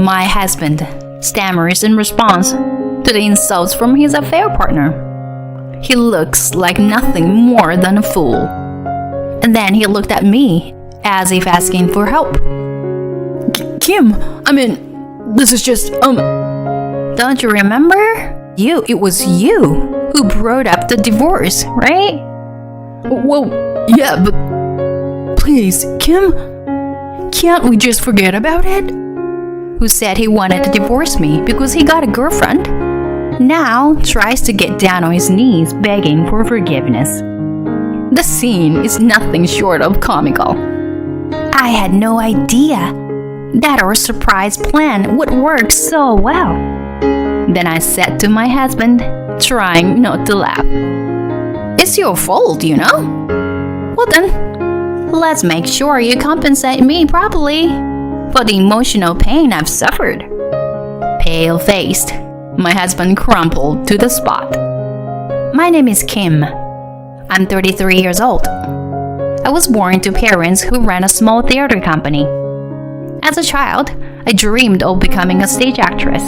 My husband stammers in response to the insults from his affair partner. He looks like nothing more than a fool. And then he looked at me as if asking for help. Kim, this is just, Don't you remember? It was you who brought up the divorce, right? Well, yeah, but please, Kim, can't we just forget about it? Who said he wanted to divorce me because he got a girlfriend, now tries to get down on his knees begging for forgiveness. The scene is nothing short of comical. I had no idea that our surprise plan would work so well. Then I said to my husband, trying not to laugh, "It's your fault, you know? Well then, let's make sure you compensate me properly for the emotional pain I've suffered." Pale-faced, my husband crumpled to the spot. "My name is Kim. I'm 33 years old. I was born to parents who ran a small theater company. As a child, I dreamed of becoming a stage actress.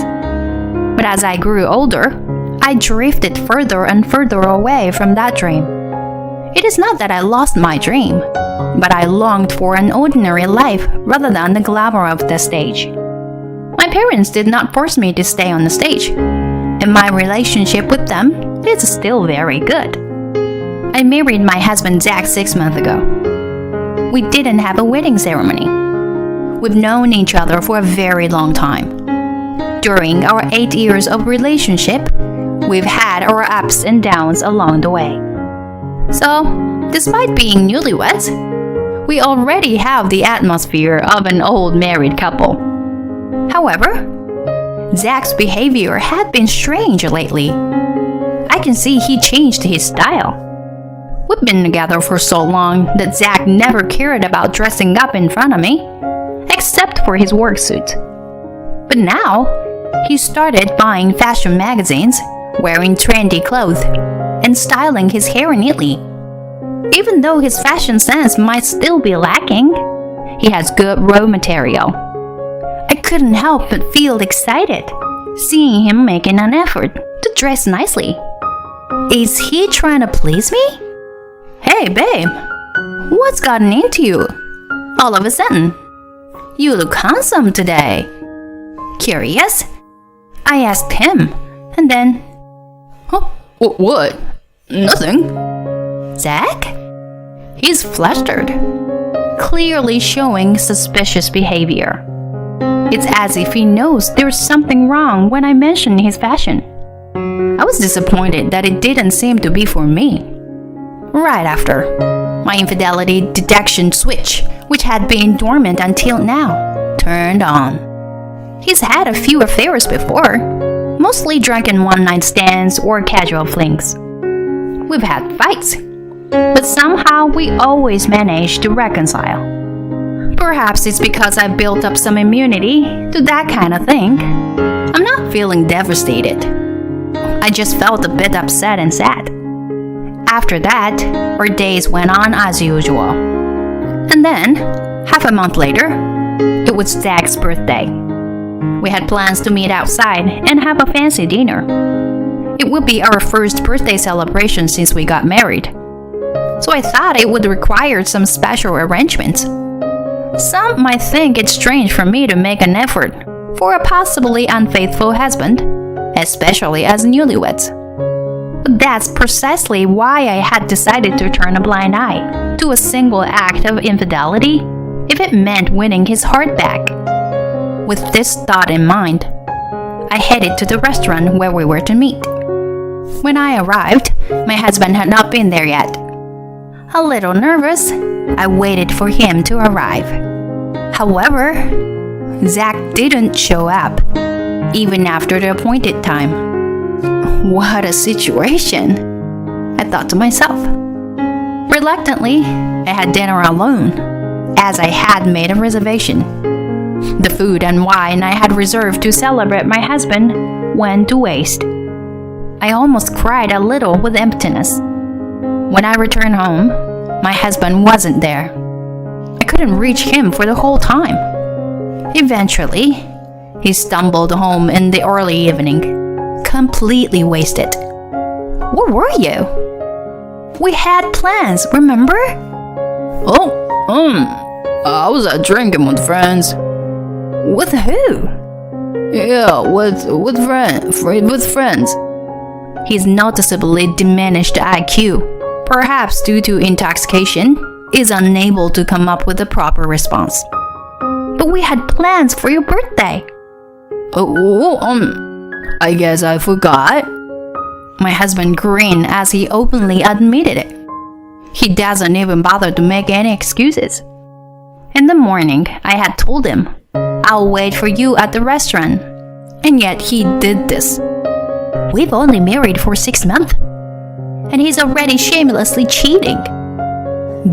But as I grew older, I drifted further and further away from that dream. It is not that I lost my dream, but I longed for an ordinary life rather than the glamour of the stage. My parents did not force me to stay on the stage, and my relationship with them is still very good. I married my husband Zach 6 months ago. We didn't have a wedding ceremony. We've known each other for a very long time. During our 8 years of relationship, we've had our ups and downs along the way. So, despite being newlyweds, we already have the atmosphere of an old married couple. However, Zach's behavior had been strange lately. I can see he changed his style. We've been together for so long that Zach never cared about dressing up in front of me, except for his work suit. But now, he started buying fashion magazines, wearing trendy clothes, and styling his hair neatly. Even though his fashion sense might still be lacking, he has good raw material. I couldn't help but feel excited seeing him making an effort to dress nicely. Is he trying to please me? Hey, babe, what's gotten into you? All of a sudden, you look handsome today. Curious? I asked him, and then, Huh? What? Nothing. Zach? He's flustered, clearly showing suspicious behavior. It's as if he knows there's something wrong when I mention his fashion. I was disappointed that it didn't seem to be for me. Right after, my infidelity detection switch, which had been dormant until now, turned on. He's had a few affairs before, mostly drunken one-night stands or casual flings. We've had fights, but somehow we always manage to reconcile. Perhaps it's because I built up some immunity to that kind of thing. I'm not feeling devastated. I just felt a bit upset and sad. After that, our days went on as usual. And then, half a month later, it was Zach's birthday. We had plans to meet outside and have a fancy dinner. It would be our first birthday celebration since we got married. So I thought it would require some special arrangements. Some might think it's strange for me to make an effort for a possibly unfaithful husband, especially as newlyweds. But that's precisely why I had decided to turn a blind eye to a single act of infidelity if it meant winning his heart back. With this thought in mind, I headed to the restaurant where we were to meet. When I arrived, my husband had not been there yet. A little nervous, I waited for him to arrive. However, Zach didn't show up, even after the appointed time. What a situation, I thought to myself. Reluctantly, I had dinner alone, as I had made a reservation. The food and wine I had reserved to celebrate my husband went to waste. I almost cried a little with emptiness. When I returned home, my husband wasn't there. I couldn't reach him for the whole time. Eventually, He stumbled home in the early evening, completely wasted. Where were you? We had plans, remember? Oh, I was out drinking with friends. With who? Yeah, with friends. His noticeably diminished IQ, perhaps due to intoxication, is unable to come up with a proper response. But we had plans for your birthday. I guess I forgot. My husband grinned as he openly admitted it. He doesn't even bother to make any excuses. In the morning, I had told him, I'll wait for you at the restaurant. And yet he did this. We've only married for 6 months. And he's already shamelessly cheating.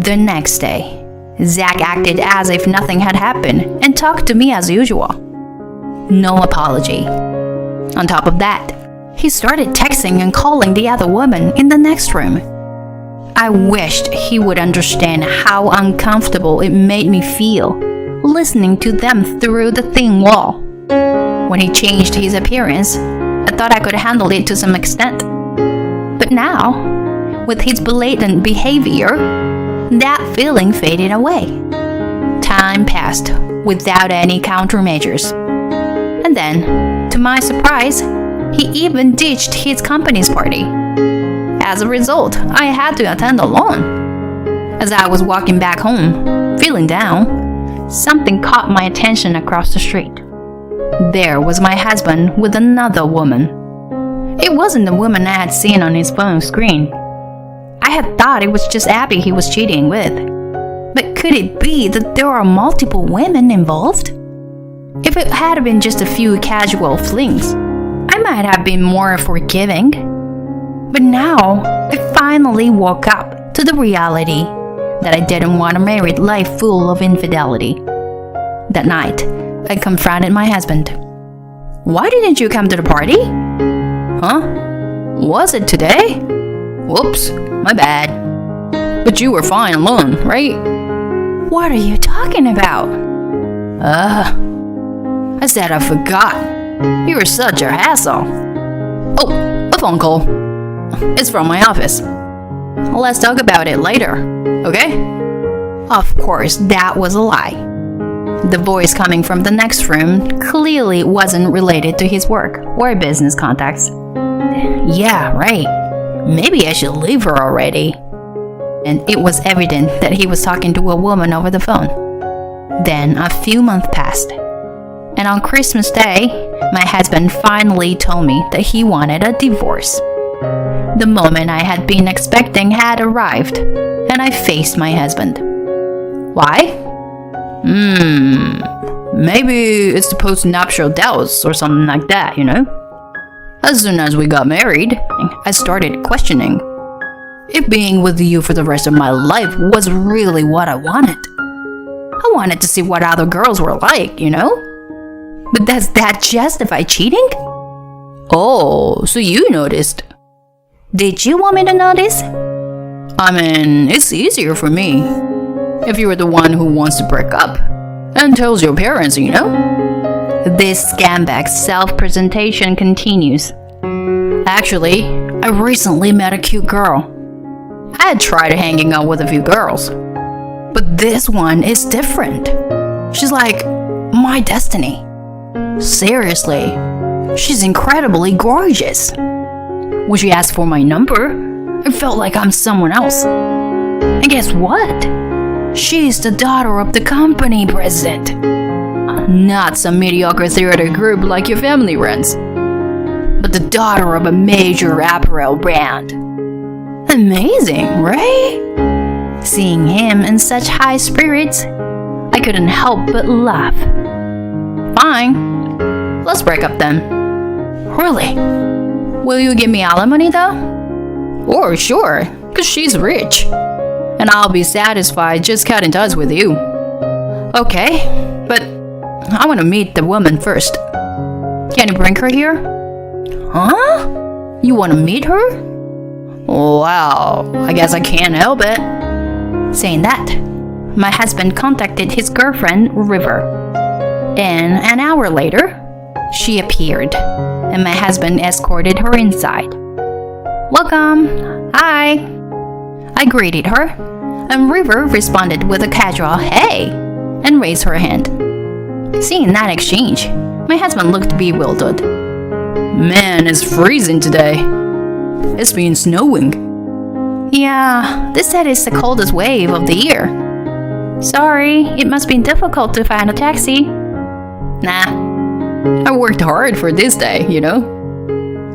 The next day, Zach acted as if nothing had happened and talked to me as usual. No apology. On top of that, he started texting and calling the other woman in the next room. I wished he would understand how uncomfortable it made me feel listening to them through the thin wall. When he changed his appearance, I thought I could handle it to some extent. But now, with his blatant behavior, that feeling faded away. Time passed without any countermeasures. And then, to my surprise, he even ditched his company's party. As a result, I had to attend alone. As I was walking back home, feeling down, something caught my attention across the street. There was my husband with another woman. It wasn't the woman I had seen on his phone screen. I had thought it was just Abby he was cheating with. But could it be that there are multiple women involved? If it had been just a few casual flings, I might have been more forgiving. But now, I finally woke up to the reality that I didn't want a married life full of infidelity. That night, I confronted my husband. Why didn't you come to the party? Huh? Was it today? Whoops, my bad. But you were fine alone, right? What are you talking about? I said I forgot. You were such a hassle. Oh, a phone call. It's from my office. Let's talk about it later, okay? Of course, that was a lie. The voice coming from the next room clearly wasn't related to his work or business contacts. Yeah, right. Maybe I should leave her already. And it was evident that he was talking to a woman over the phone. Then a few months passed. And on Christmas Day, my husband finally told me that he wanted a divorce. The moment I had been expecting had arrived, and I faced my husband. Why? Maybe it's the post-nuptial doubts or something like that, you know? As soon as we got married, I started questioning if being with you for the rest of my life was really what I wanted. I wanted to see what other girls were like, you know? But does that justify cheating? Oh, so you noticed. Did you want me to notice? I mean, it's easier for me if you were the one who wants to break up and tells your parents, you know? This scumbag's self-presentation continues. Actually, I recently met a cute girl. I had tried hanging out with a few girls, but this one is different. She's like my destiny. Seriously, she's incredibly gorgeous. When she asked for my number, I felt like I'm someone else. And guess what? She's the daughter of the company president. Not some mediocre theater group like your family runs, but the daughter of a major apparel brand. Amazing, right? Seeing him in such high spirits, I couldn't help but laugh. Fine, let's break up then. Really? Will you give me alimony though? Or sure, cause she's rich. And I'll be satisfied just cutting ties with you. Okay, but I want to meet the woman first. Can you bring her here? Huh? You want to meet her? Wow, I guess I can't help it. Saying that, my husband contacted his girlfriend, River. And an hour later, She appeared, and my husband escorted her inside. "Welcome. Hi." I greeted her, and River responded with a casual "hey" and raised her hand. Seeing that exchange, my husband looked bewildered. Man, it's freezing today. It's been snowing. "Yeah, they said it's the coldest wave of the year." "Sorry, it must be difficult to find a taxi." Nah, I worked hard for this day, you know.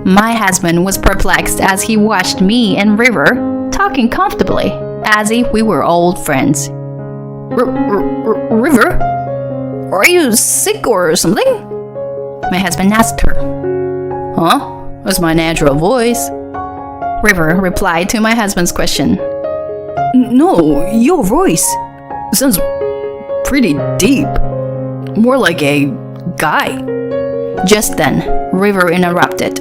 My husband was perplexed as he watched me and River talking comfortably, as if we were old friends. River? Are you sick or something?" My husband asked her. "Huh? That's my natural voice." River replied to my husband's question. "No, your voice sounds pretty deep. More like a guy." Just then, River interrupted.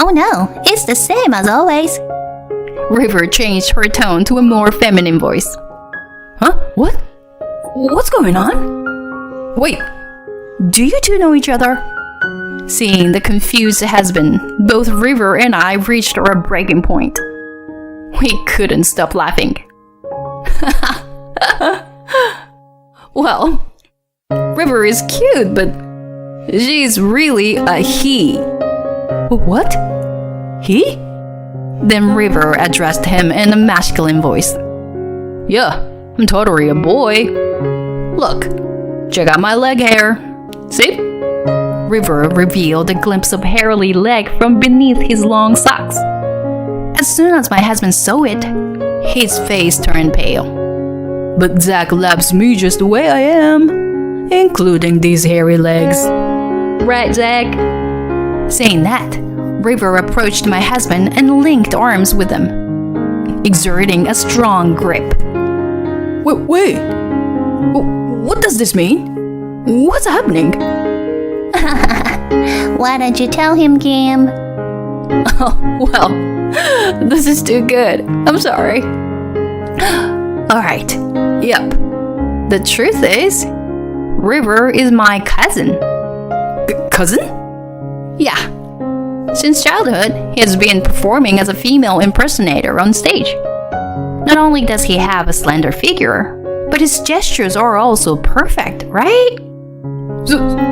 "Oh no, it's the same as always." River changed her tone to a more feminine voice. "Huh? What? What's going on? Wait, "Do you two know each other?" Seeing the confused husband, both River and I reached our breaking point. We couldn't stop laughing. Well, River is cute, but she's really a he. what? He?" Then River addressed him in a masculine voice. "Yeah, I'm totally a boy. Look, check out my leg hair. See?" River revealed a glimpse of hairy leg from beneath his long socks. As soon as my husband saw it, his face turned pale. "But Zach loves me just the way I am, including these hairy legs. Right, Zach?" Saying that, River approached my husband and linked arms with him, exerting a strong grip. Wait. What does this mean? What's happening?" Why don't you tell him, Kim? Oh, well, this is too good. I'm sorry. Alright, yep. The truth is, River is my cousin. Cousin? Yeah. Since childhood, he has been performing as a female impersonator on stage. Not only does he have a slender figure, but his gestures are also perfect, right?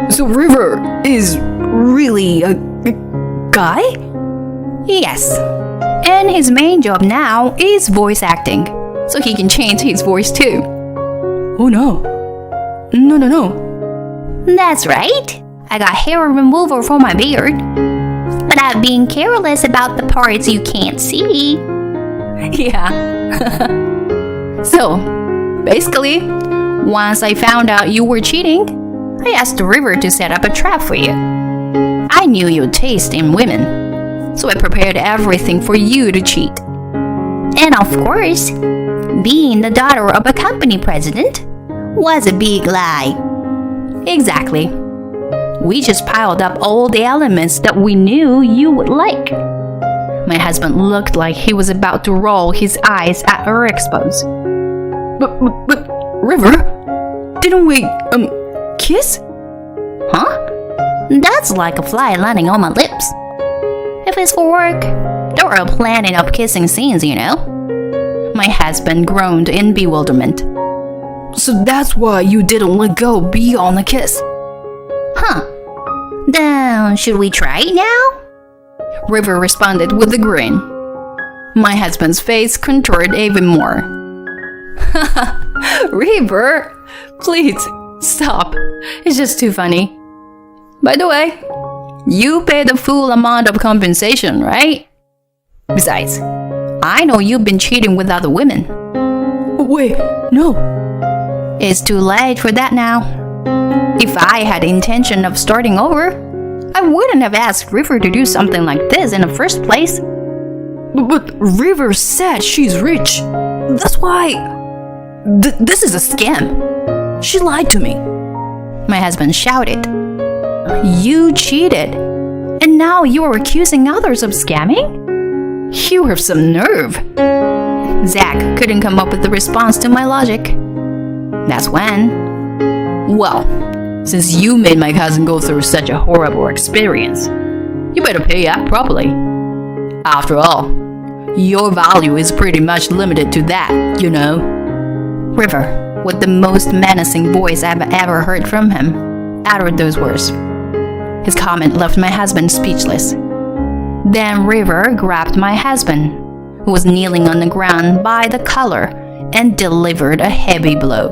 So River is really a guy? Yes. And his main job now is voice acting, so he can change his voice too. Oh no. No. That's right. I got hair removal for my beard. But I've been careless about the parts you can't see. Yeah. So, basically, once I found out you were cheating, I asked the River to set up a trap for you. I knew your taste in women, so I prepared everything for you to cheat. And of course, being the daughter of a company president was a big lie. Exactly. We just piled up all the elements that we knew you would like. My husband looked like he was about to roll his eyes at our expose. But River, didn't we, kiss? Huh? That's like a fly landing on my lips. If it's for work, there are plenty of kissing scenes, you know. My husband groaned in bewilderment. So that's why you didn't let go beyond the kiss. Huh. Then should we try it now? River responded with a grin. My husband's face contoured even more. River, please stop. It's just too funny. By the way, you pay the full amount of compensation, right? Besides, I know you've been cheating with other women. Wait, no. It's too late for that now. If I had the intention of starting over, I wouldn't have asked River to do something like this in the first place. But River said she's rich. That's why... this is a scam. She lied to me. My husband shouted. You cheated, and now you are accusing others of scamming? You have some nerve. Zach couldn't come up with a response to my logic. That's when... Well, Since you made my cousin go through such a horrible experience, you better pay up properly. After all, your value is pretty much limited to that, you know. River, with the most menacing voice I've ever heard from him, uttered those words. His comment left my husband speechless. Then River grabbed my husband, who was kneeling on the ground by the collar, and delivered a heavy blow.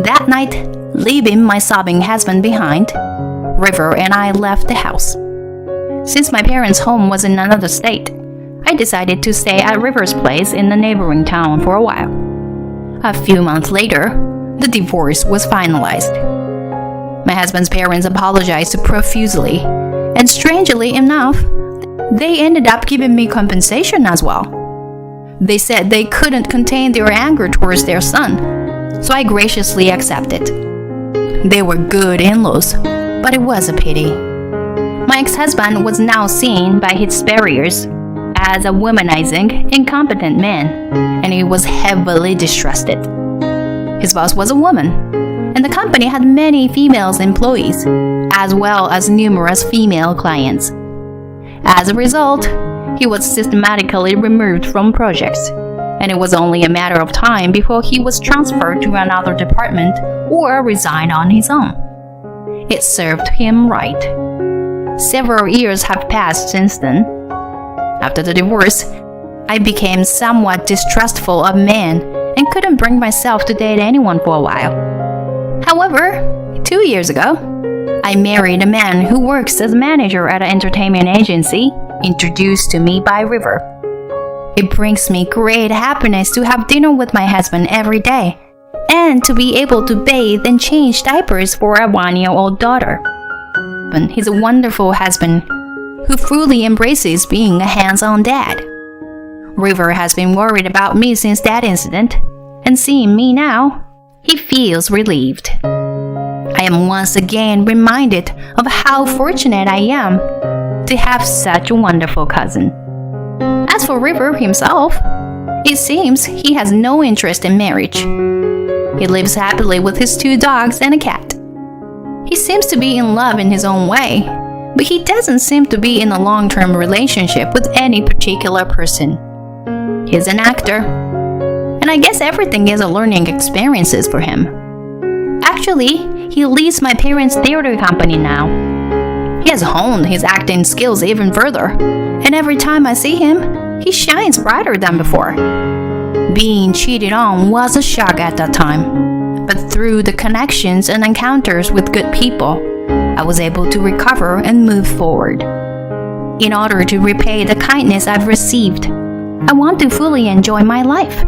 That night, leaving my sobbing husband behind, River and I left the house. Since my parents' home was in another state, I decided to stay at River's place in the neighboring town for a while. A few months later, the divorce was finalized. My husband's parents apologized profusely, and strangely enough, they ended up giving me compensation as well. They said they couldn't contain their anger towards their son, so I graciously accepted. They were good in-laws, but it was a pity. My ex-husband was now seen by his superiors as a womanizing, incompetent man, and he was heavily distrusted. His boss was a woman, and the company had many female employees, as well as numerous female clients. As a result, he was systematically removed from projects, and it was only a matter of time before he was transferred to another department or resigned on his own. It served him right. Several years have passed since then. After the divorce, I became somewhat distrustful of men and couldn't bring myself to date anyone for a while. However, 2 years ago, I married a man who works as a manager at an entertainment agency, introduced to me by River. It brings me great happiness to have dinner with my husband every day, and to be able to bathe and change diapers for a 1-year-old daughter. But he's a wonderful husband who fully embraces being a hands-on dad. River has been worried about me since that incident, and seeing me now, he feels relieved. I am once again reminded of how fortunate I am to have such a wonderful cousin. As for River himself, it seems he has no interest in marriage. He lives happily with his 2 dogs and a cat. He seems to be in love in his own way, but he doesn't seem to be in a long-term relationship with any particular person. He's an actor, and I guess everything is a learning experiences for him. Actually, he leads my parents' theater company now. He has honed his acting skills even further, and every time I see him, he shines brighter than before. Being cheated on was a shock at that time, but through the connections and encounters with good people, I was able to recover and move forward. In order to repay the kindness I've received, I want to fully enjoy my life.